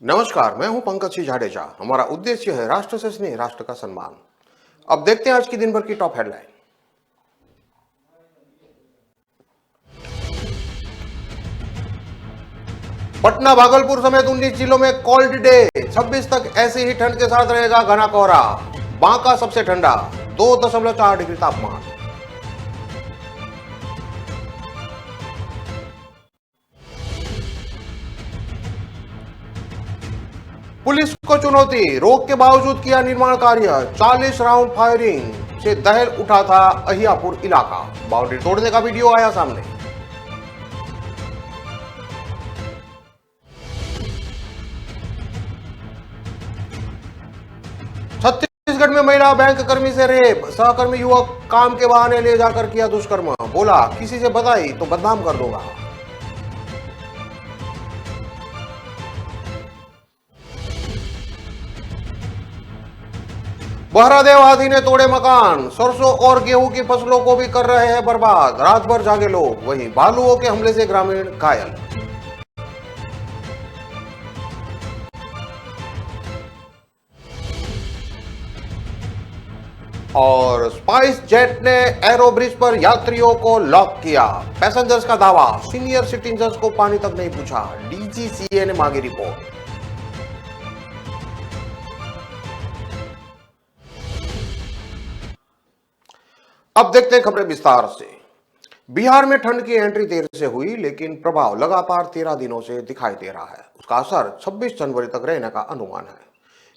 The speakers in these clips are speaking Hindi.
नमस्कार, मैं हूं पंकज सिंह जाडेजा। हमारा उद्देश्य है राष्ट्र से स्नेह, राष्ट्र का सम्मान। अब देखते हैं आज की दिन भर की टॉप हेडलाइन। पटना, भागलपुर समेत 19 जिलों में कोल्ड डे। 26 तक ऐसी ही ठंड के साथ रहेगा घना कोहरा। बांका सबसे ठंडा, 2.4 डिग्री तापमान। पुलिस को चुनौती, रोक के बावजूद किया निर्माण कार्य। 40 राउंड फायरिंग से दहल उठा था अहियापुर इलाका। बाउंड्री तोड़ने का वीडियो आया सामने। छत्तीसगढ़ में महिला बैंक कर्मी से रेप। सहकर्मी युवक काम के बहाने ले जाकर किया दुष्कर्म। बोला किसी से बताई तो बदनाम कर दूंगा। बहरादेव हाथी ने तोड़े मकान। सरसों और गेहूं की फसलों को भी कर रहे हैं बर्बाद। रात भर जागे लोग। वहीं भालुओं के हमले से ग्रामीण घायल। और स्पाइस जेट ने एरो ब्रिज पर यात्रियों को लॉक किया। पैसेंजर्स का दावा, सीनियर सिटीजन्स को पानी तक नहीं पूछा। डीजीसीए ने मांगी रिपोर्ट। अब देखते हैं खबरें विस्तार से। बिहार में ठंड की एंट्री देर से हुई, लेकिन प्रभाव लगातार 13 दिनों से दिखाई दे रहा है। उसका असर 26 जनवरी तक रहने का अनुमान है।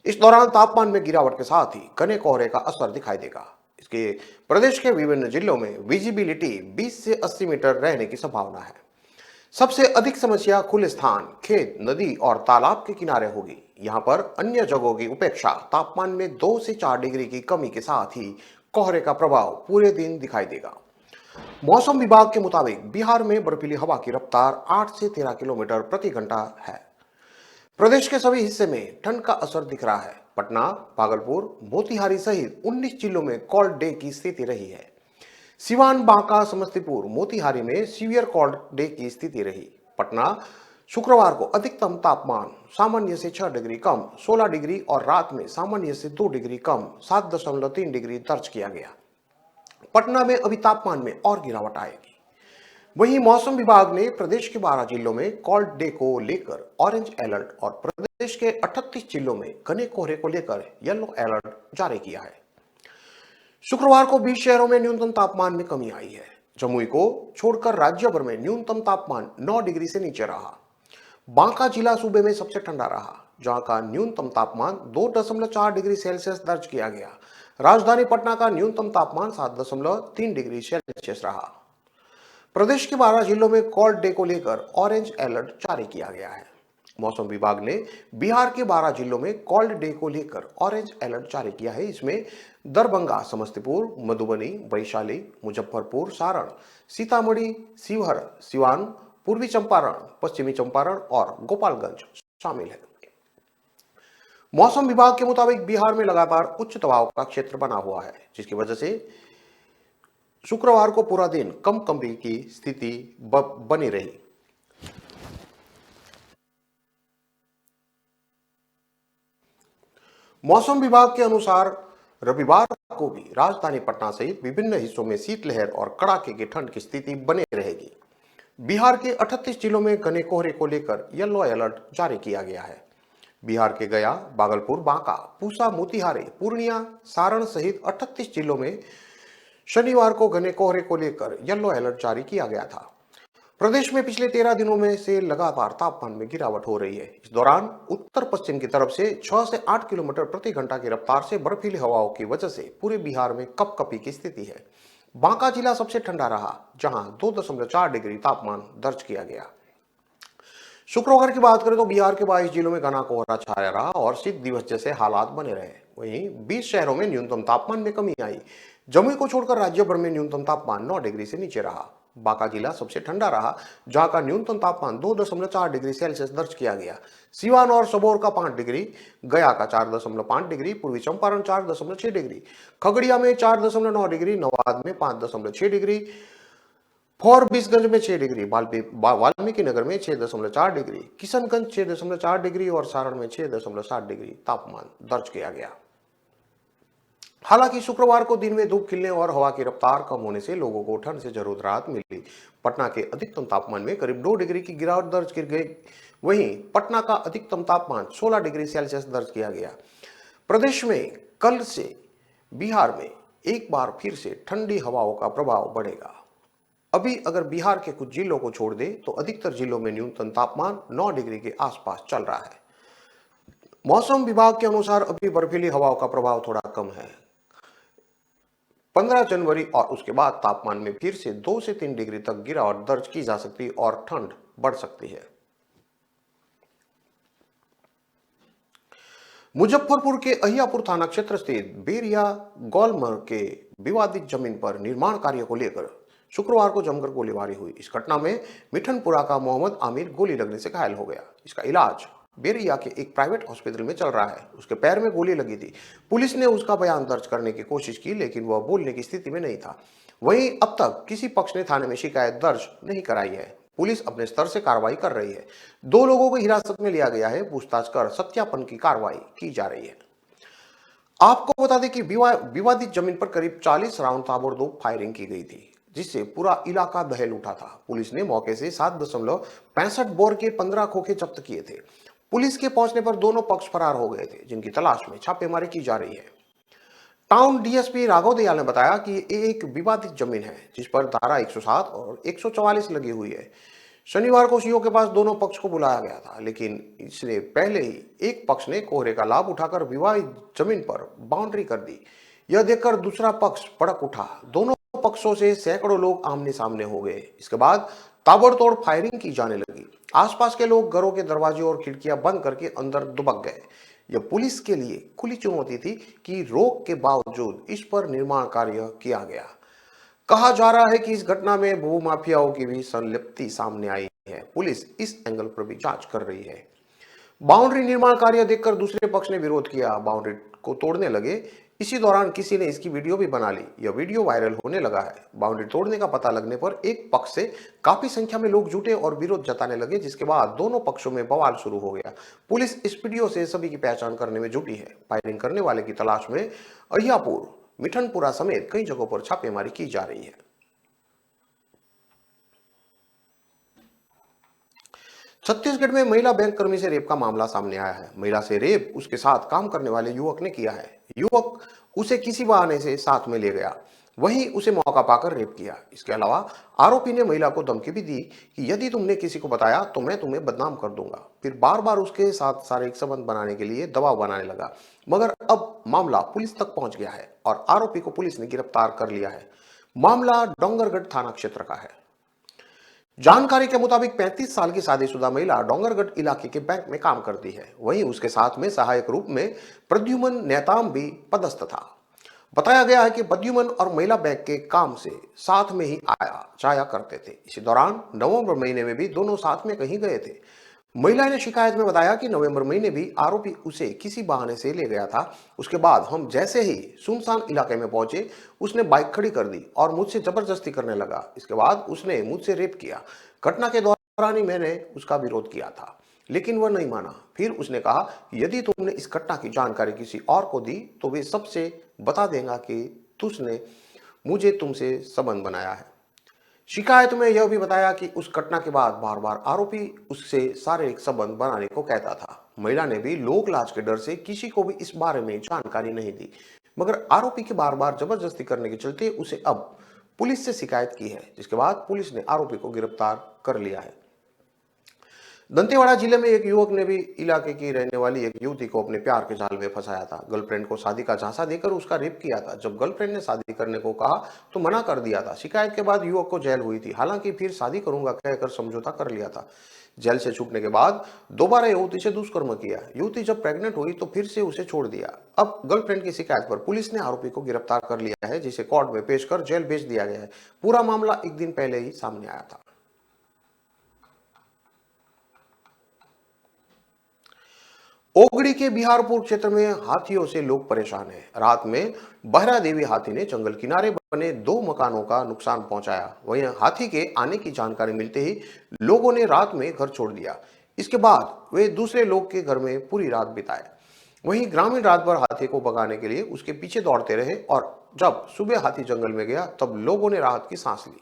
इस दौरान तापमान में गिरावट के साथ ही घने कोहरे का असर दिखाई देगा। इसके प्रदेश के विभिन्न जिलों में विजिबिलिटी 20 से 80 मीटर रहने की संभावना है। सबसे अधिक समस्या खुले स्थान, खेत, नदी और तालाब के किनारे होगी। यहाँ पर अन्य जगहों की उपेक्षा तापमान में 2 से 4 डिग्री की कमी के साथ ही कोहरे का प्रभाव पूरे दिन दिखाई देगा। मौसम विभाग के मुताबिक बिहार में बर्फीली हवा की रफ्तार 8 से 13 किलोमीटर प्रति घंटा है। प्रदेश के सभी हिस्से में ठंड का असर दिख रहा है। पटना, भागलपुर, मोतिहारी सहित 19 जिलों में कोल्ड डे की स्थिति रही है। सिवान, बांका, समस्तीपुर, मोतिहारी में सीवियर कोल्ड डे की स्थिति रही। पटना शुक्रवार को अधिकतम तापमान सामान्य से 6 डिग्री कम 16 डिग्री और रात में सामान्य से 2 डिग्री कम 7.3 डिग्री दर्ज किया गया। पटना में अभी तापमान में और गिरावट आएगी। वहीं मौसम विभाग ने प्रदेश के 12 जिलों में कोल्ड डे को लेकर ऑरेंज अलर्ट और प्रदेश के 38 जिलों में घने कोहरे को लेकर येलो अलर्ट जारी किया है। शुक्रवार को 20 शहरों में न्यूनतम तापमान में कमी आई है। जमुई को छोड़कर राज्य भर में न्यूनतम तापमान 9 डिग्री से नीचे रहा। बांका जिला सूबे में सबसे ठंडा रहा, जहां का न्यूनतम तापमान 2.4 डिग्री सेल्सियस दर्ज किया गया। राजधानी पटना का न्यूनतम तापमान 7.3 डिग्री सेल्सियस रहा। प्रदेश के 12 जिलों में कोल्ड डे को लेकर ऑरेंज अलर्ट जारी किया गया है। मौसम विभाग ने बिहार के 12 जिलों में कोल्ड डे को लेकर ऑरेंज अलर्ट जारी किया है। इसमें दरभंगा, समस्तीपुर, मधुबनी, वैशाली, मुजफ्फरपुर, सारण, सीतामढ़ी, शिवहर, सिवान, पूर्वी चंपारण, पश्चिमी चंपारण और गोपालगंज शामिल है। मौसम विभाग के मुताबिक बिहार में लगातार उच्च दबाव का क्षेत्र बना हुआ है, जिसकी वजह से शुक्रवार को पूरा दिन कम कमी की स्थिति बनी रही। मौसम विभाग के अनुसार रविवार को भी राजधानी पटना सहित विभिन्न हिस्सों में शीतलहर और कड़ाके की ठंड की स्थिति बनी रहेगी। बिहार के 38 जिलों में घने कोहरे को लेकर येलो अलर्ट जारी किया गया है। बिहार के गया, भागलपुर, बांका, पूसा, मोतिहारी, पूर्णिया, सारण सहित 38 जिलों में शनिवार को घने कोहरे को लेकर येलो अलर्ट जारी किया गया था। प्रदेश में पिछले 13 दिनों में से लगातार तापमान में गिरावट हो रही है। इस दौरान उत्तर पश्चिम की तरफ से 6 से 8 किलोमीटर प्रति घंटा की रफ्तार से बर्फीली हवाओं की वजह से पूरे बिहार में कपकपी की स्थिति है। बांका जिला सबसे ठंडा रहा, जहां 2.4 डिग्री तापमान दर्ज किया गया। शुक्रवार की बात करें तो बिहार के 22 जिलों में घना कोहरा छाया रहा और शीत दिवस जैसे हालात बने रहे। वहीं 20 शहरों में न्यूनतम तापमान में कमी आई। जमुई को छोड़कर राज्य भर में न्यूनतम तापमान 9 डिग्री से नीचे रहा। बांका जिला सबसे ठंडा रहा, जहां का न्यूनतम तापमान 2.4 डिग्री सेल्सियस दर्ज किया गया। सिवान और सबौर का 5 डिग्री, गया का 4.5 डिग्री, पूर्वी चंपारण 4.6 डिग्री, खगड़िया में 4.9 डिग्री, नवादा में 5.6 डिग्री, फॉरबिसगंज में 6 डिग्री, वाल्मीकि नगर में 6.4 डिग्री, किशनगंज 6.4 डिग्री और सारण में 6.7 डिग्री तापमान दर्ज किया गया। हालांकि शुक्रवार को दिन में धूप खिलने और हवा की रफ्तार कम होने से लोगों को ठंड से जरूर राहत मिली। पटना के अधिकतम तापमान में करीब 2 डिग्री की गिरावट दर्ज की गई। वहीं पटना का अधिकतम तापमान 16 डिग्री सेल्सियस दर्ज किया गया। प्रदेश में कल से बिहार में एक बार फिर से ठंडी हवाओं का प्रभाव बढ़ेगा। अभी अगर बिहार के कुछ जिलों को छोड़ दे तो अधिकतर जिलों में न्यूनतम तापमान 9 डिग्री के आसपास चल रहा है। मौसम विभाग के अनुसार अभी बर्फीली हवाओं का प्रभाव थोड़ा कम है। 15 जनवरी और उसके बाद तापमान में फिर से 2 से 3 डिग्री तक गिरावट दर्ज की जा सकती और ठंड बढ़ सकती है। मुजफ्फरपुर के अहियापुर थाना क्षेत्र स्थित बेरिया गोलमर के विवादित जमीन पर निर्माण कार्य को लेकर शुक्रवार को जमकर गोलीबारी हुई। इस घटना में मिठनपुरा का मोहम्मद आमिर गोली लगने से घायल हो गया। इसका इलाज बेरिया के एक प्राइवेट हॉस्पिटल में चल रहा है। उसके पैर में गोली लगी थी। पुलिस ने उसका बयान दर्ज करने की कोशिश की, लेकिन वह बोलने की स्थिति में नहीं था। वहीं अब तक किसी पक्ष ने थाने में शिकायत दर्ज नहीं कराई है। पुलिस अपने स्तर से कार्रवाई कर रही है। 2 लोगों को हिरासत में लिया गया है। पूछताछ कर सत्यापन की कार्रवाई की जा रही है। आपको बता दें कि विवादित जमीन पर करीब 40 राउंड ताबड़तोड़ फायरिंग की गई थी, जिससे पूरा इलाका दहल उठा था। पुलिस ने मौके से 7.65 बोर के 15 खोखे जब्त किए थे। पुलिस के पहुंचने पर दोनों पक्ष फरार हो गए थे, जिनकी तलाश में छापेमारी की जा रही है। टाउन डीएसपी राघव दयाल ने बताया कि ये एक विवादित जमीन है, जिस पर धारा 107 और 144 लगी हुई है। शनिवार को सीओ के पास दोनों पक्ष को बुलाया गया था, लेकिन इससे पहले ही एक पक्ष ने कोहरे का लाभ उठाकर विवादित जमीन पर बाउंड्री कर दी। यह देखकर दूसरा पक्ष भड़क उठा। दोनों पक्षों से सैकड़ों लोग आमने सामने हो गए। इसके बाद ताबड़तोड़ फायरिंग की जाने लगी। आसपास के लोग घरों के दरवाजे और खिड़कियां बंद करके अंदर दुबक गए। यह पुलिस के लिए खुली चुनौती थी कि रोक के बावजूद इस पर निर्माण कार्य किया गया। कहा जा रहा है कि इस घटना में भूमाफियाओं की भी संलिप्ति सामने आई है। पुलिस इस एंगल पर भी जांच कर रही है। बाउंड्री निर्माण कार्य देखकर दूसरे पक्ष ने विरोध किया, बाउंड्री को तोड़ने लगे। इसी दौरान किसी ने इसकी वीडियो भी बना ली। यह वीडियो वायरल होने लगा है। बाउंड्री तोड़ने का पता लगने पर एक पक्ष से काफी संख्या में लोग जुटे और विरोध जताने लगे, जिसके बाद दोनों पक्षों में बवाल शुरू हो गया। पुलिस इस वीडियो से सभी की पहचान करने में जुटी है। फायरिंग करने वाले की तलाश में अहियापुर, मिठनपुरा समेत कई जगहों पर छापेमारी की जा रही है। छत्तीसगढ़ में महिला बैंक कर्मी से रेप का मामला सामने आया है। महिला से रेप उसके साथ काम करने वाले युवक ने किया है। युवक उसे किसी बहाने से साथ में ले गया, वहीं उसे मौका पाकर रेप किया। इसके अलावा आरोपी ने महिला को धमकी भी दी कि यदि तुमने किसी को बताया तो मैं तुम्हें बदनाम कर दूंगा। फिर बार बार उसके साथ शारीरिक संबंध बनाने के लिए दबाव बनाने लगा। मगर अब मामला पुलिस तक पहुंच गया है और आरोपी को पुलिस ने गिरफ्तार कर लिया है। मामला डोंगरगढ़ थाना क्षेत्र का है। जानकारी के मुताबिक 35 साल की शादीशुदा महिला डोंगरगढ़ इलाके के बैंक में काम करती है। वहीं उसके साथ में सहायक रूप में प्रद्युमन नेताम भी पदस्थ था। बताया गया है कि प्रद्युमन और महिला बैंक के काम से साथ में ही आया जाया करते थे। इसी दौरान नवंबर महीने में भी दोनों साथ में कहीं गए थे। महिला ने शिकायत में बताया कि नवंबर महीने भी आरोपी उसे किसी बहाने से ले गया था। उसके बाद हम जैसे ही सुनसान इलाके में पहुंचे, उसने बाइक खड़ी कर दी और मुझसे जबरदस्ती करने लगा। इसके बाद उसने मुझसे रेप किया। घटना के दौरान ही मैंने उसका विरोध किया था, लेकिन वह नहीं माना। फिर उसने कहा कि यदि तुमने इस घटना की जानकारी किसी और को दी तो वे सबसे बता देगा कि तुझने मुझे तुमसे संबंध बनाया है। शिकायत में यह भी बताया कि उस घटना के बाद बार बार आरोपी उससे शारीरिक संबंध बनाने को कहता था। महिला ने भी लोक लाज के डर से किसी को भी इस बारे में जानकारी नहीं दी, मगर आरोपी के बार बार जबरदस्ती करने के चलते उसे अब पुलिस से शिकायत की है, जिसके बाद पुलिस ने आरोपी को गिरफ्तार कर लिया है। दंतेवाड़ा जिले में एक युवक ने भी इलाके की रहने वाली एक युवती को अपने प्यार के जाल में फंसाया था। गर्लफ्रेंड को शादी का झांसा देकर उसका रेप किया था। जब गर्लफ्रेंड ने शादी करने को कहा तो मना कर दिया था। शिकायत के बाद युवक को जेल हुई थी। हालांकि फिर शादी करूंगा कहकर समझौता कर लिया था। जेल से छूटने के बाद दोबारा युवती से दुष्कर्म किया। युवती जब प्रेग्नेंट हुई तो फिर से उसे छोड़ दिया। अब गर्लफ्रेंड की शिकायत पर पुलिस ने आरोपी को गिरफ्तार कर लिया है, जिसे कोर्ट में पेश कर जेल भेज दिया गया है। पूरा मामला एक दिन पहले ही सामने आया था। ओगड़ी के बिहारपुर क्षेत्र में हाथियों से लोग परेशान हैं। रात में बहरा देवी हाथी ने जंगल किनारे बने 2 मकानों का नुकसान पहुंचाया। वहीं हाथी के आने की जानकारी मिलते ही लोगों ने रात में घर छोड़ दिया। इसके बाद वे दूसरे लोग के घर में पूरी रात बिताए। वहीं ग्रामीण रात भर हाथी को भगाने के लिए उसके पीछे दौड़ते रहे और जब सुबह हाथी जंगल में गया तब लोगों ने राहत की सांस ली।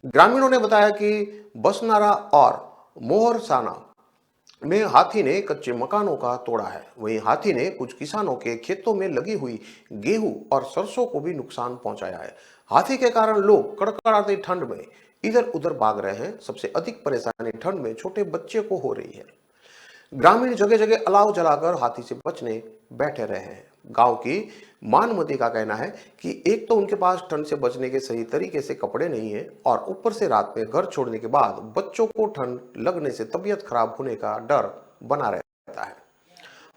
ग्रामीणों ने बताया कि बसनारा और मोहरसाना में हाथी ने कच्चे मकानों का तोड़ा है। वहीं हाथी ने कुछ किसानों के खेतों में लगी हुई गेहूं और सरसों को भी नुकसान पहुंचाया है। हाथी के कारण लोग कड़कड़ाती ठंड में इधर उधर भाग रहे हैं। सबसे अधिक परेशानी ठंड में छोटे बच्चे को हो रही है। ग्रामीण जगह जगह अलाव जलाकर हाथी से बचने बैठे रहे हैं। गांव की मानमती का कहना है कि एक तो उनके पास ठंड से बचने के सही तरीके से कपड़े नहीं है और ऊपर से रात में घर छोड़ने के बाद बच्चों को ठंड लगने से तबीयत खराब होने का डर बना रहता है।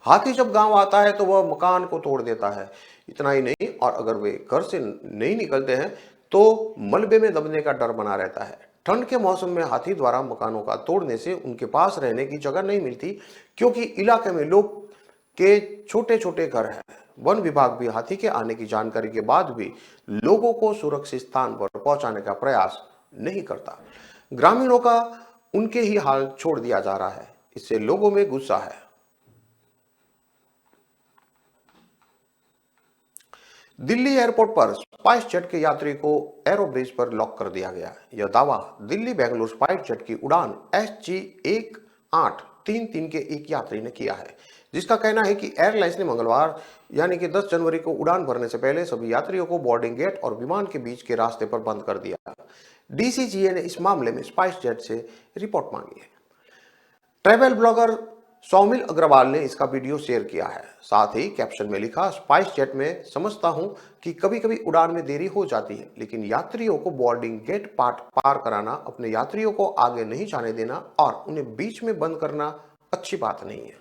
हाथी जब गांव आता है तो वह मकान को तोड़ देता है। इतना ही नहीं, और अगर वे घर से नहीं निकलते हैं तो मलबे में दबने का डर बना रहता है। ठंड के मौसम में हाथी द्वारा मकानों का तोड़ने से उनके पास रहने की जगह नहीं मिलती, क्योंकि इलाके में लोग के छोटे छोटे घर हैं। वन विभाग भी हाथी के आने की जानकारी के बाद भी लोगों को सुरक्षित स्थान पर पहुंचाने का प्रयास नहीं करता। ग्रामीणों का उनके ही हाल छोड़ दिया जा रहा है। इससे लोगों में गुस्सा है। दिल्ली एयरपोर्ट पर स्पाइस जेट के यात्री को एरो ब्रिज पर लॉक कर दिया गया। यह दावा दिल्ली बेंगलुरु स्पाइस जेट की उड़ान SG1833 के एक यात्री ने किया है, जिसका कहना है कि एयरलाइंस ने मंगलवार यानी कि 10 जनवरी को उड़ान भरने से पहले सभी यात्रियों को बोर्डिंग गेट और विमान के बीच के रास्ते पर बंद कर दिया। DCGA ने इस मामले में स्पाइस जेट से रिपोर्ट मांगी है। ट्रैवल ब्लॉगर सौमिल अग्रवाल ने इसका वीडियो शेयर किया है। साथ ही कैप्शन में लिखा, स्पाइस जेट में समझता हूं कि कभी कभी उड़ान में देरी हो जाती है, लेकिन यात्रियों को बोर्डिंग गेट पार कराना, अपने यात्रियों को आगे नहीं जाने देना और उन्हें बीच में बंद करना अच्छी बात नहीं है।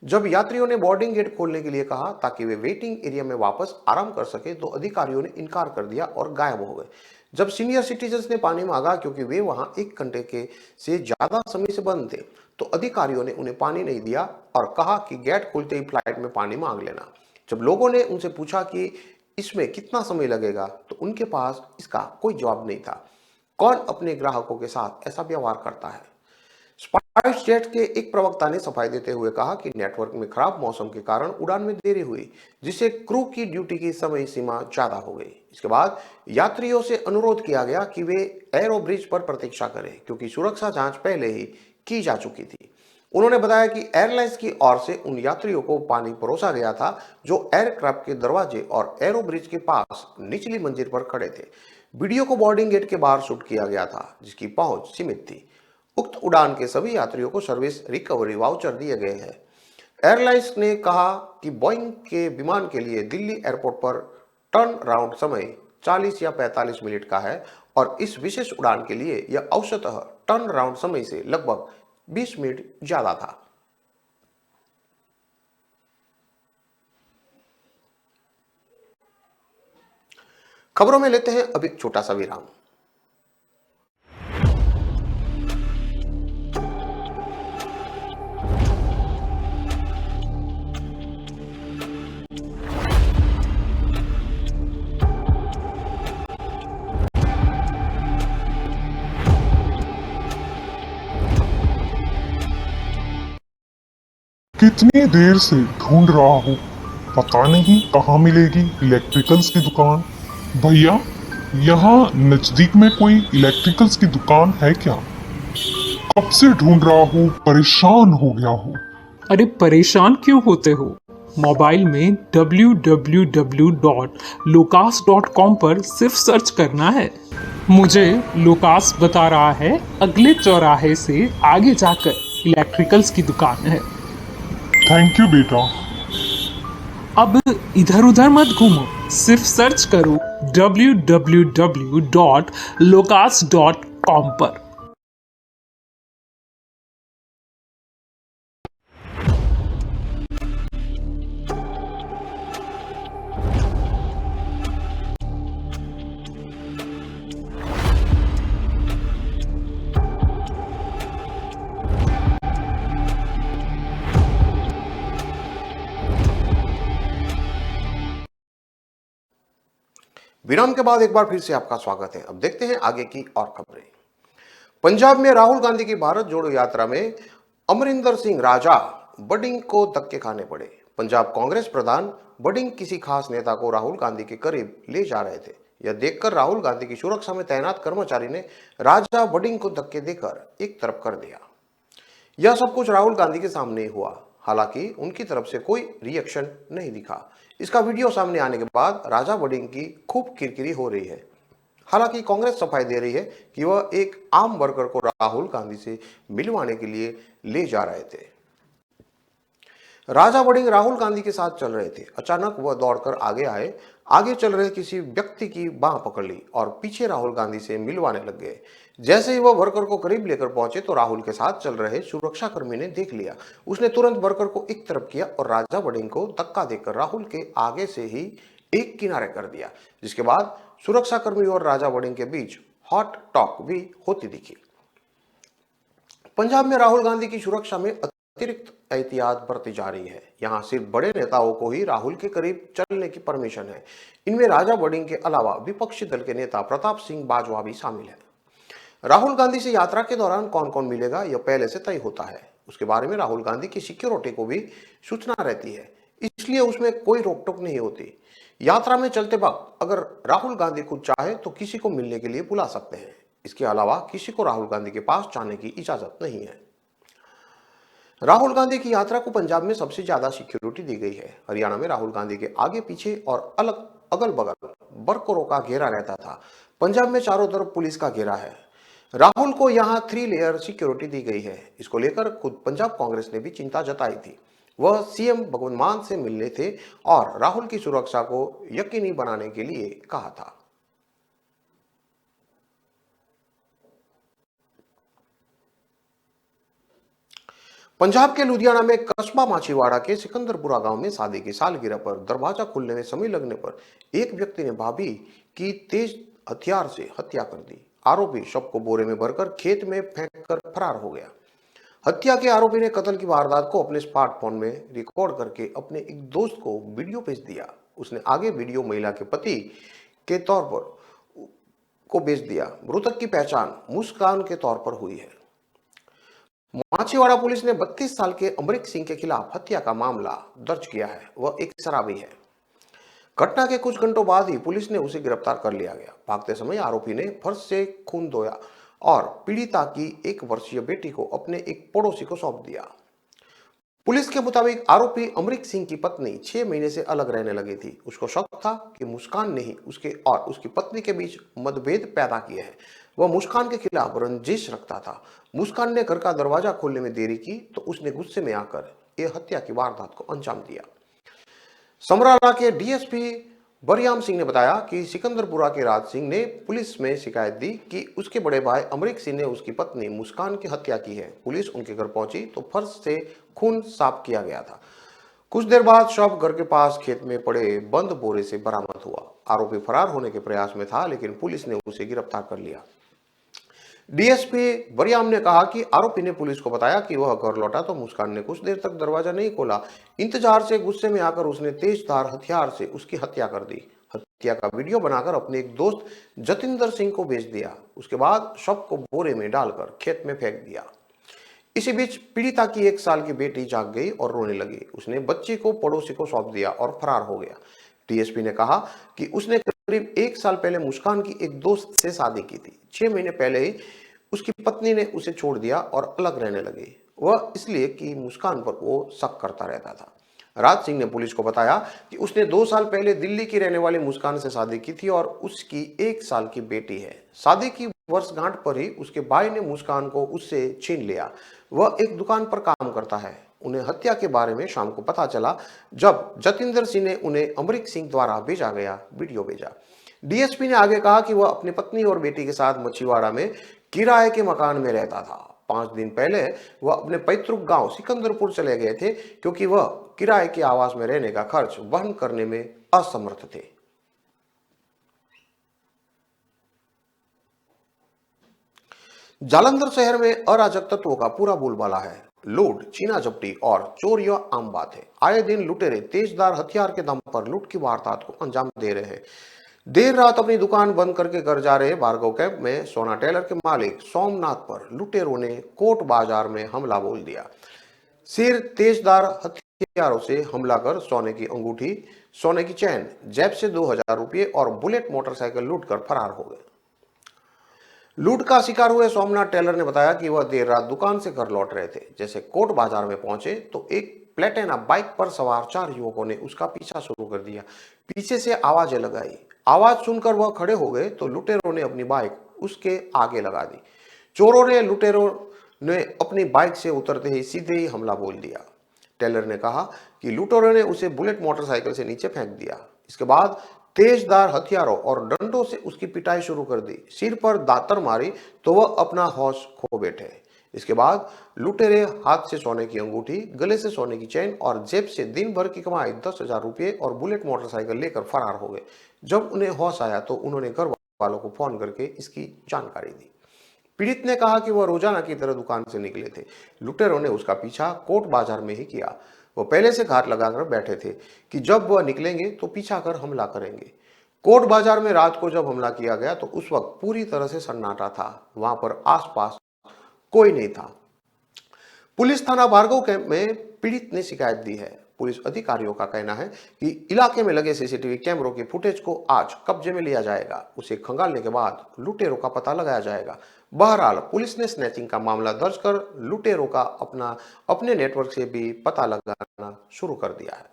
जब यात्रियों ने बोर्डिंग गेट खोलने के लिए कहा ताकि वे वेटिंग एरिया में वापस आराम कर सके तो अधिकारियों ने इनकार कर दिया और गायब हो गए। जब सीनियर सिटीजन्स ने पानी मांगा क्योंकि वे वहां 1 घंटे के से ज्यादा समय से बंद थे, तो अधिकारियों ने उन्हें पानी नहीं दिया और कहा कि गेट खुलते ही फ्लाइट में पानी मांग लेना। जब लोगों ने उनसे पूछा कि इसमें कितना समय लगेगा तो उनके पास इसका कोई जवाब नहीं था। कौन अपने ग्राहकों के साथ ऐसा व्यवहार करता है? स्पाइस जेट के एक प्रवक्ता ने सफाई देते हुए कहा कि नेटवर्क में खराब मौसम के कारण उड़ान में देरी हुई, जिससे क्रू की ड्यूटी की समय सीमा ज्यादा हो गई। इसके बाद यात्रियों से अनुरोध किया गया कि वे एरो ब्रिज पर प्रतीक्षा करें, क्योंकि सुरक्षा जांच पहले ही की जा चुकी थी। उन्होंने बताया कि एयरलाइंस की ओर से उन यात्रियों को पानी परोसा गया था जो एयरक्राफ्ट के दरवाजे और एरो ब्रिज के पास निचली मंजिल पर खड़े थे। वीडियो को बोर्डिंग गेट के बाहर शूट किया गया था, जिसकी पहुंच सीमित थी। उक्त उड़ान के सभी यात्रियों को सर्विस रिकवरी वाउचर दिए गए हैं। एयरलाइंस ने कहा कि बोइंग के विमान के लिए दिल्ली एयरपोर्ट पर टर्न राउंड समय 40 या 45 मिनट का है और इस विशेष उड़ान के लिए यह औसतः टर्न राउंड समय से लगभग 20 मिनट ज्यादा था। खबरों में लेते हैं अब एक छोटा सा विराम। कितनी देर से ढूंढ रहा हूँ, पता नहीं कहाँ मिलेगी इलेक्ट्रिकल्स की दुकान। भैया, यहाँ नजदीक में कोई इलेक्ट्रिकल्स की दुकान है क्या? कब से ढूंढ रहा हूँ, परेशान हो गया हूँ। अरे परेशान क्यों होते हो? मोबाइल में www.locas.com पर सिर्फ सर्च करना है। मुझे लोकास बता रहा है अगले चौराहे से आगे जाकर इलेक्ट्रिकल्स की दुकान है। थैंक यू बेटा। अब इधर उधर मत घूमो, सिर्फ सर्च करो www.locas.com पर। विराम के बाद एक बार फिर से आपका स्वागत है। अब देखते हैं आगे की और खबरें। पंजाब में राहुल गांधी की भारत जोड़ो यात्रा में अमरिंदर सिंह राजा बडिंग को धक्के खाने पड़े। पंजाब कांग्रेस प्रधान बडिंग किसी खास नेता को राहुल गांधी के करीब ले जा रहे थे। यह देखकर राहुल गांधी की सुरक्षा में तैनात कर्मचारी ने राजा बडिंग को धक्के देकर एक तरफ कर दिया। यह सब कुछ राहुल गांधी के सामने ही हुआ, हालांकि उनकी तरफ से कोई रिएक्शन नहीं दिखा। इसका वीडियो सामने आने के बाद राजा बडिंग की खूब किरकिरी हो रही है। हालांकि कांग्रेस सफाई दे रही है कि वह एक आम वर्कर को राहुल गांधी से मिलवाने के लिए ले जा रहे थे। राजा बडिंग राहुल गांधी के साथ चल रहे थे। अचानक वह दौड़कर आगे आए, आगे चल रहे किसी व्यक्ति की बांह पकड़ ली और पीछे राहुल गांधी से मिलवाने लग गए। जैसे ही वह वर्कर को करीब लेकर पहुंचे तो राहुल के साथ चल रहे सुरक्षाकर्मी ने देख लिया। उसने तुरंत वर्कर को एक तरफ किया और राजा बडिंग को धक्का देकर राहुल के आगे से ही एक किनारे कर दिया, जिसके बाद सुरक्षाकर्मी और राजा बडिंग के बीच हॉट टॉक भी होती दिखी। पंजाब में राहुल गांधी की सुरक्षा में अतिरिक्त एहतियात बरती जा रही है। यहाँ सिर्फ बड़े नेताओं को ही राहुल के करीब चलने की परमिशन है। इनमें राजा बडिंग के अलावा विपक्षी दल के नेता प्रताप सिंह बाजवा भी शामिल है। राहुल गांधी से यात्रा के दौरान कौन कौन मिलेगा यह पहले से तय होता है। उसके बारे में राहुल गांधी की सिक्योरिटी को भी सूचना रहती है, इसलिए उसमें कोई रोक टोक नहीं होती। यात्रा में चलते वक्त अगर राहुल गांधी खुद चाहे तो किसी को मिलने के लिए बुला सकते हैं। इसके अलावा किसी को राहुल गांधी के पास जाने की इजाजत नहीं है। राहुल गांधी की यात्रा को पंजाब में सबसे ज्यादा सिक्योरिटी दी गई है। हरियाणा में राहुल गांधी के आगे पीछे और अगल बगल वर्करों का घेरा रहता था। पंजाब में चारों तरफ पुलिस का घेरा है। राहुल को यहां 3 लेयर सिक्योरिटी दी गई है। इसको लेकर खुद पंजाब कांग्रेस ने भी चिंता जताई थी। वह सीएम भगवंत मान से मिलने थे और राहुल की सुरक्षा को यकीनी बनाने के लिए कहा था। पंजाब के लुधियाना में कस्बा माछीवाड़ा के सिकंदरपुरा गांव में शादी की सालगिरह पर दरवाजा खुलने में समय लगने पर एक व्यक्ति ने भाभी की तेज हथियार से हत्या कर दी। आरोपी शव को बोरे में भरकर खेत में फेंककर फरार हो गया। हत्या के आरोपी ने कत्ल की वारदात को अपने स्मार्टफोन में रिकॉर्ड करके अपने एक दोस्त को वीडियो भेज दिया। उसने आगे वीडियो महिला के पति के तौर पर को भेज दिया। मृतक की पहचान मुस्कान के तौर पर हुई है। माछीवाड़ा पुलिस ने 32 साल के अमरीक सिंह के खिलाफ हत्या का मामला दर्ज किया है। वह एक शराबी है। घटना के कुछ घंटों बाद ही पुलिस ने उसे गिरफ्तार कर लिया गया। भागते समय आरोपी ने फर्श से खून धोया और पीड़िता की 1 वर्षीय बेटी को अपने एक पड़ोसी को सौंप दिया। पुलिस के मुताबिक आरोपी अमरीक सिंह की पत्नी 6 महीने से अलग रहने लगी थी। उसको शक था कि मुस्कान ने ही उसके और उसकी पत्नी के बीच मतभेद पैदा किए हैं। वह मुस्कान के खिलाफ रंजिश रखता था। मुस्कान ने घर का दरवाजा खोलने में देरी की तो उसने गुस्से में आकर यह हत्या की वारदात को अंजाम दिया। समराला के डीएसपी बरियाम सिंह ने बताया कि सिकंदरपुरा के राज सिंह ने पुलिस में शिकायत दी कि उसके बड़े भाई अमरीक सिंह ने उसकी पत्नी मुस्कान की हत्या की है। पुलिस उनके घर पहुंची तो फर्श से खून साफ किया गया था। कुछ देर बाद शव घर के पास खेत में पड़े बंद बोरे से बरामद हुआ। आरोपी फरार होने के प्रयास में था, लेकिन पुलिस ने उसे गिरफ्तार कर लिया। डीएसपी बरियाम ने कहा कि आरोपी ने पुलिस को बताया कि वह घर लौटा तो मुस्कान ने कुछ देर तक दरवाजा नहीं खोला। इंतजार से गुस्से में आकर उसने तेजधार हथियार से उसकी हत्या कर दी। हत्या का वीडियो बनाकर अपने एक दोस्त जतिंदर सिंह को भेज दिया। उसके बाद शव को बोरे में डालकर खेत में फेंक दिया। इसी बीच पीड़िता की 1 साल की बेटी जाग गई और रोने लगी। उसने बच्ची को पड़ोसी को सौंप दिया और फरार हो गया। डीएसपी ने कहा कि उसने करीब 1 साल पहले मुस्कान की एक दोस्त से शादी की थी। 6 महीने पहले ही उसकी पत्नी ने उसे छोड़ दिया और अलग रहने लगी। वह इसलिए कि मुस्कान पर वो शक करता रहता था। राज सिंह ने पुलिस को बताया कि उसने 2 साल पहले दिल्ली की रहने वाली मुस्कान से शादी की थी और उसकी 1 साल की बेटी है। शादी की वर्षगांठ पर ही उसके भाई ने मुस्कान को उससे छीन लिया। वह एक दुकान पर काम करता है। उन्हें हत्या के बारे में शाम को पता चला जब जतिंदर सिंह ने उन्हें अमरीक सिंह द्वारा भेजा गया वीडियो भेजा। डीएसपी ने आगे कहा कि वह अपनी पत्नी और बेटी के साथ मछीवाड़ा में किराए के मकान में रहता था। 5 दिन पहले वह अपने पैतृक गांव सिकंदरपुर चले गए थे क्योंकि वह किराए के आवास में रहने का खर्च वहन करने में असमर्थ थे। जालंधर शहर में अराजक तत्वों का पूरा बोलबाला है। लूट, चीना जब्ती और चोरियां आम बात है। आए दिन लुटेरे तेजधार हथियार के दम पर लूट की वारदात को अंजाम दे रहे हैं। देर रात अपनी दुकान बंद करके घर जा रहे भार्गव कैंप में सोना टेलर के मालिक सोमनाथ पर लुटेरों ने कोट बाजार में हमला बोल दिया। सिर तेजदार हथियारों से हमला कर सोने की अंगूठी, सोने की चैन, जेब से 2000 रुपये और बुलेट मोटरसाइकिल लूट कर फरार हो गए। लूट का शिकार हुए सोमनाथ टेलर ने बताया कि वह देर रात दुकान से घर लौट रहे थे। जैसे कोट बाजार में पहुंचे तो एक प्लेटिना बाइक पर सवार 4 युवकों ने उसका पीछा शुरू कर दिया। पीछे से आवाजें लगाई। आवाज सुनकर वह खड़े हो गए तो लुटेरों ने अपनी बाइक उसके आगे लगा दी। लुटेरों ने अपनी बाइक से उतरते ही सीधे ही हमला बोल दिया। टेलर ने कहा कि लुटेरों ने उसे बुलेट मोटरसाइकिल से नीचे फेंक दिया। इसके बाद तेजदार हथियारों और डंडों से उसकी पिटाई शुरू कर दी। सिर पर दातर मारी तो वह अपना होश खो बैठे। इसके बाद लुटेरे हाथ से सोने की अंगूठी, गले से सोने की चेन और जेब से दिन भर की कमाई 10,000 रुपये और बुलेट मोटरसाइकिल लेकर फरार हो गए। जब उन्हें होश आया तो उन्होंने घर वालों को फोन करके इसकी जानकारी दी। पीड़ित ने कहा कि वह रोजाना की तरह दुकान से निकले थे। लुटेरों ने उसका पीछा कोट बाजार में ही किया। वो पहले से घात लगाकर बैठे थे कि जब वह निकलेंगे तो पीछा कर हमला करेंगे। कोट बाजार में रात को जब हमला किया गया तो उस वक्त पूरी तरह से सन्नाटा था। वहां पर आसपास कोई नहीं था। पुलिस थाना भार्गव कैंप में पीड़ित ने शिकायत दी है। पुलिस अधिकारियों का कहना है कि इलाके में लगे सीसीटीवी कैमरों की फुटेज को आज कब्जे में लिया जाएगा। उसे खंगालने के बाद लुटेरों का पता लगाया जाएगा। बहरहाल पुलिस ने स्नैचिंग का मामला दर्ज कर लुटेरों का अपने नेटवर्क से भी पता लगाना शुरू कर दिया है।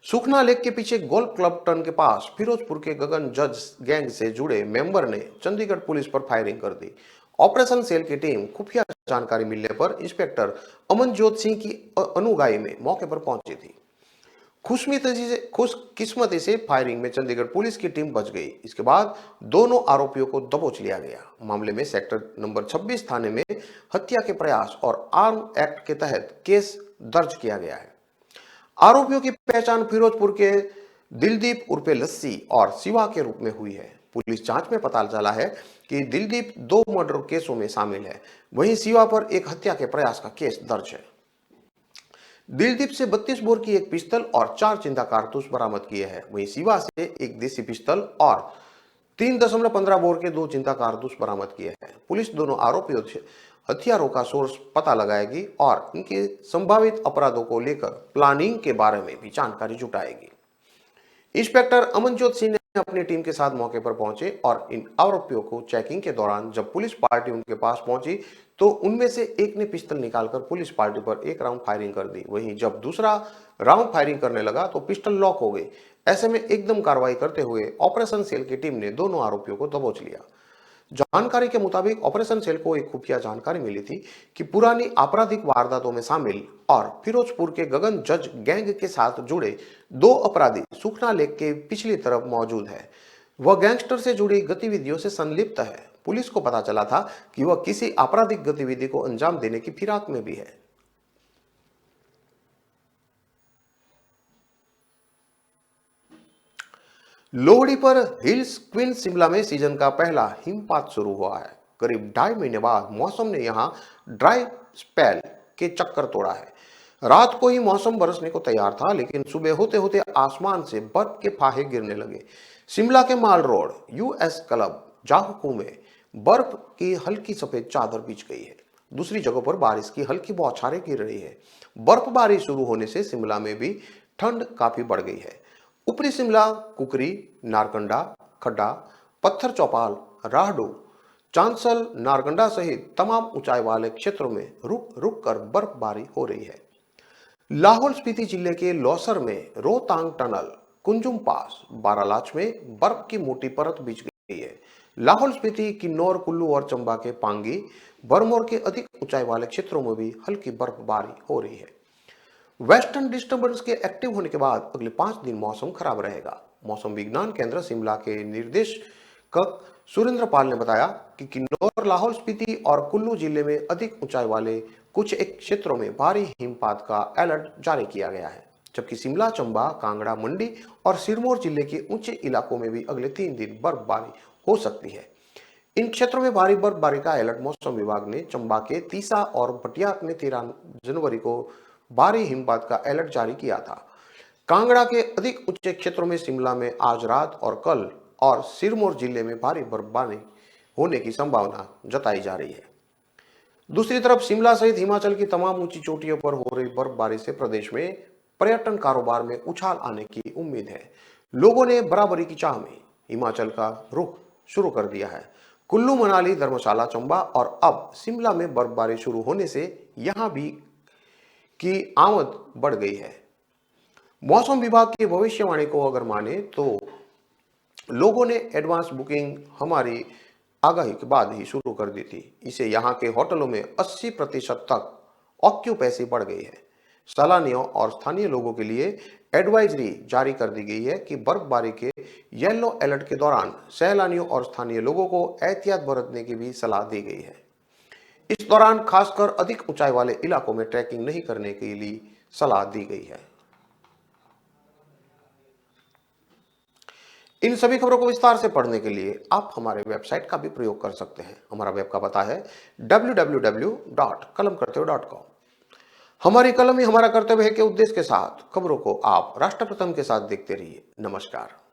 सुखना लेक के पीछे गोल्फ क्लब टर्न के पास फिरोजपुर के गगन जज गैंग से जुड़े मेंबर ने चंडीगढ़ पुलिस पर फायरिंग कर दी। ऑपरेशन सेल की टीम खुफिया जानकारी मिलने पर इंस्पेक्टर अमनजोत सिंह की अनुगाई में मौके पर पहुंची थी। खुशकिस्मती से फायरिंग में चंडीगढ़ पुलिस की टीम बच गई। इसके बाद दोनों आरोपियों को दबोच लिया गया। मामले में सेक्टर नंबर 26 थाने में हत्या के प्रयास और आर्म एक्ट के तहत केस दर्ज किया गया है। आरोपियों की पहचान फिरोजपुर के दिलदीप उर्फे लस्सी और शिवा के रूप में हुई है। पुलिस जांच में पता चला है कि दिलदीप 2 मर्डर केसों में शामिल है। वहीं शिवा पर एक हत्या के प्रयास का केस दर्ज है। दिलदीप से 32 बोर की एक पिस्तल और 4 जिंदा कारतूस बरामद किए हैं। वहीं शिवा से एक देसी पिस्तल और 3.15 बोर के 2 जिंदा कारतूस बरामद किए हैं। पुलिस दोनों आरोपियों से हथियारों का सोर्स पता लगाएगी और इनके संभावित अपराधों को लेकर प्लानिंग के बारे में भी जानकारी जुटाएगी। इंस्पेक्टर अमनजोत सिंह ने अपनी टीम के साथ मौके पर पहुंचे और इन आरोपियों को चेकिंग के दौरान जब पुलिस पार्टी उनके पास पहुंची तो उनमें से एक ने पिस्तल निकालकर पुलिस पार्टी पर एक राउंड फायरिंग कर दी। वहीं जब दूसरा राउंड फायरिंग करने लगा तो पिस्टल लॉक हो गई। ऐसे में एकदम कार्रवाई करते हुए ऑपरेशन सेल की टीम ने दोनों आरोपियों को दबोच लिया। जानकारी के मुताबिक ऑपरेशन सेल को एक खुफिया जानकारी मिली थी कि पुरानी आपराधिक वारदातों में शामिल और फिरोजपुर के गगन जज गैंग के साथ जुड़े 2 अपराधी सुखना लेक के पिछली तरफ मौजूद है। वह गैंगस्टर से जुड़ी गतिविधियों से संलिप्त है। पुलिस को पता चला था कि वह किसी आपराधिक गतिविधि को अंजाम देने की फिराक में भी है। लोहड़ी पर हिल्स क्वीन शिमला में सीजन का पहला हिमपात शुरू हुआ है। करीब 2.5 महीने बाद मौसम ने यहां ड्राई स्पेल के चक्कर तोड़ा है। रात को ही मौसम बरसने को तैयार था, लेकिन सुबह होते होते आसमान से बर्फ के फाहे गिरने लगे। शिमला के माल रोड यूएस क्लब जाहकू में बर्फ की हल्की सफेद चादर बिछ गई है। दूसरी जगहों पर बारिश की हल्की बौछारें गिर रही है। बर्फबारी शुरू होने से शिमला में भी ठंड काफी बढ़ गई है। ऊपरी शिमला, कुकरी, नारकंडा, खड्डा, पत्थर चौपाल, राहडू, चांसल, नारकंडा सहित तमाम ऊंचाई वाले क्षेत्रों में रुक रुक कर बर्फबारी हो रही है। लाहौल स्पीति जिले के लौसर में रोहतांग टनल, कुंजुम पास, बारालाच में बर्फ की मोटी परत बिछ गई है। लाहौल स्पीति, किन्नौर, कुल्लू और चंबा के पांगी, बरमौर के अधिक ऊंचाई वाले क्षेत्रों में भी हल्की बर्फबारी हो रही है। वेस्टर्न डिस्टर्बेंस के एक्टिव होने के बाद अगले 5 दिन मौसम खराब रहेगा। मौसम विज्ञान केंद्र शिमला के निर्देशक सुरेंद्र पाल ने बताया कि किन्नौर, लाहौल स्पीति और कुल्लू जिले में अधिक ऊंचाई वाले कुछ एक क्षेत्रों में भारी हिमपात का अलर्ट जारी किया गया है, जबकि शिमला, चंबा, कांगड़ा, मंडी और सिरमौर जिले के ऊंचे इलाकों में भी अगले 3 दिन बर्फबारी हो सकती है। इन क्षेत्रों में भारी बर्फबारी का अलर्ट मौसम विभाग ने चंबा के तीसा और भटियात में 13 जनवरी को भारी हिमपात का अलर्ट जारी किया था। कांगड़ा के अधिक ऊंचे क्षेत्रों में शिमला में आज रात और कल और सिरमौर जिले में भारी बर्फबारी होने की संभावना जताई जा रही है। दूसरी तरफ शिमला सहित हिमाचल की तमाम ऊंची चोटियों पर हो रही बर्फबारी से प्रदेश में पर्यटन कारोबार में उछाल आने की उम्मीद है। लोगों ने बराबरी की चाह में हिमाचल का रुख शुरू कर दिया है। कुल्लू, मनाली, धर्मशाला, चंबा और अब शिमला में बर्फबारी शुरू होने से यहां भी की आमद बढ़ गई है। मौसम विभाग की भविष्यवाणी को अगर माने तो लोगों ने एडवांस बुकिंग हमारी आगाही के बाद ही शुरू कर दी थी। इसे यहाँ के होटलों में 80% तक ऑक्यूपेंसी बढ़ गई है। सैलानियों और स्थानीय लोगों के लिए एडवाइजरी जारी कर दी गई है कि बर्फबारी के येलो अलर्ट के दौरान सैलानियों और स्थानीय लोगों को एहतियात बरतने की भी सलाह दी गई है। इस दौरान खासकर अधिक ऊंचाई वाले इलाकों में ट्रैकिंग नहीं करने के लिए सलाह दी गई है। इन सभी खबरों को विस्तार से पढ़ने के लिए आप हमारे वेबसाइट का भी प्रयोग कर सकते हैं। हमारा वेब का पता है www.kalamkartavya.com। हमारी कलम ही हमारा कर्तव्य है के उद्देश्य के साथ खबरों को आप राष्ट्र प्रथम के साथ देखते रहिए। नमस्कार।